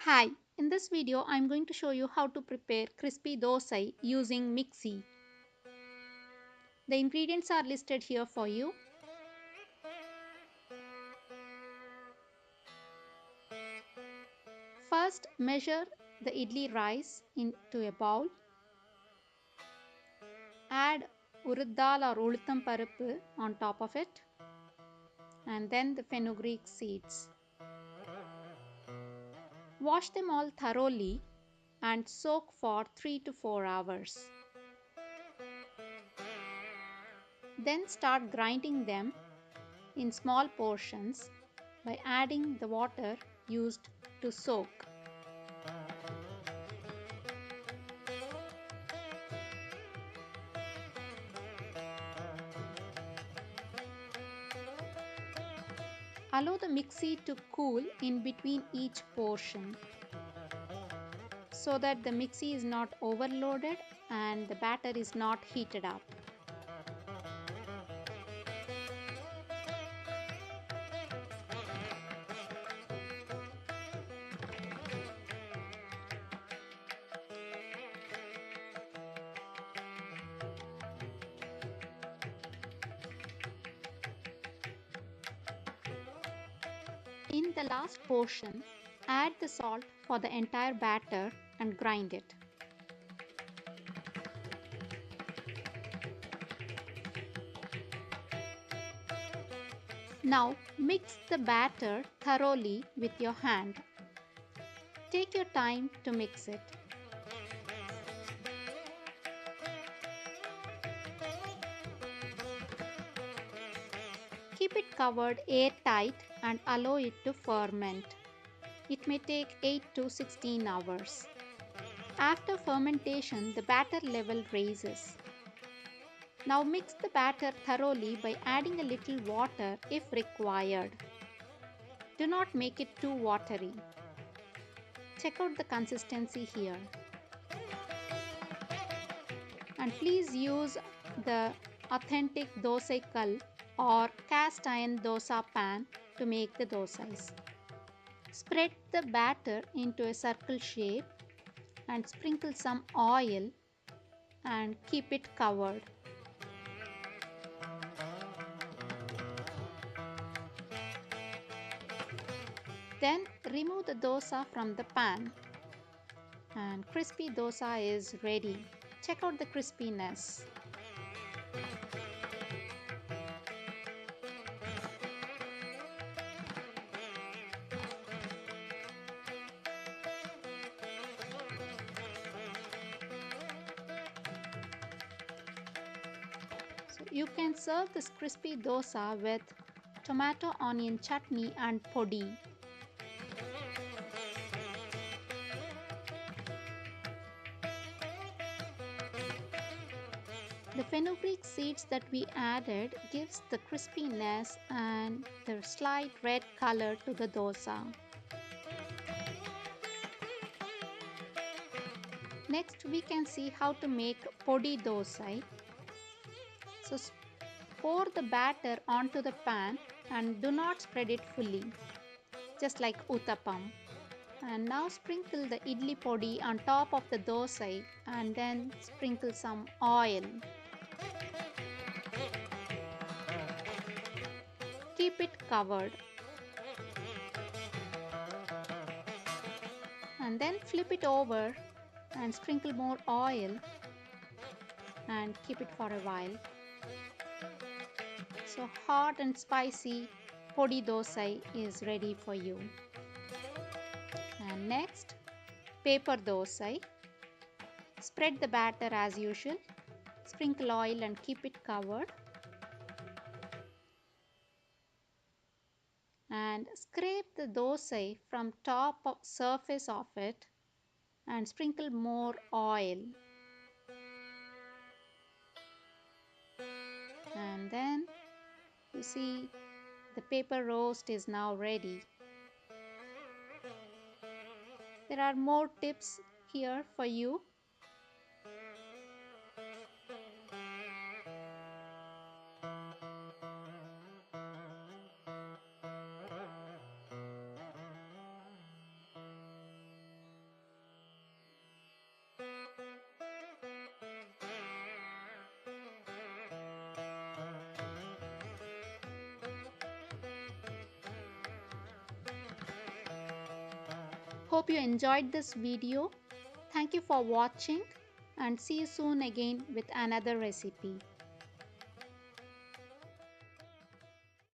Hi, in this video I am going to show you how to prepare crispy dosai using Mixie. The ingredients are listed here for you. First, measure the idli rice into a bowl. Add urad dal or ultham paruppu on top of it, and then the fenugreek seeds. Wash them all thoroughly and soak for 3 to 4 hours. Then start grinding them in small portions by adding the water used to soak. Allow the mixie to cool in between each portion so that the mixie is not overloaded and the batter is not heated up. In the last portion, add the salt for the entire batter and grind it. Now mix the batter thoroughly with your hand. Take your time to mix it. Keep it covered airtight and allow it to ferment. It may take 8 to 16 hours. After fermentation, the batter level raises. Now mix the batter thoroughly by adding a little water if required. Do not make it too watery. Check out the consistency here. And please use the authentic dosai kal or cast iron dosa pan to make the dosais. Spread the batter into a circle shape and sprinkle some oil and keep it covered. Then remove the dosa from the pan and crispy dosa is ready. Check out the crispiness. So you can serve this crispy dosa with tomato onion chutney and podi. The fenugreek seeds that we added gives the crispiness and the slight red color to the dosa. Next we can see how to make Podi Dosai. So pour the batter onto the pan and do not spread it fully, just like uttapam. And now sprinkle the idli podi on top of the dosai and then sprinkle some oil. Keep it covered. And then flip it over and sprinkle more oil and keep it for a while. So hot and spicy Podi Dosai is ready for you. And next, paper dosai. Spread the batter as usual. Sprinkle oil and keep it covered. And scrape the dosai from top of surface of it and sprinkle more oil. And then you see the paper roast is now ready. There are more tips here for you. Hope you enjoyed this video. Thank you for watching and see you soon again with another recipe.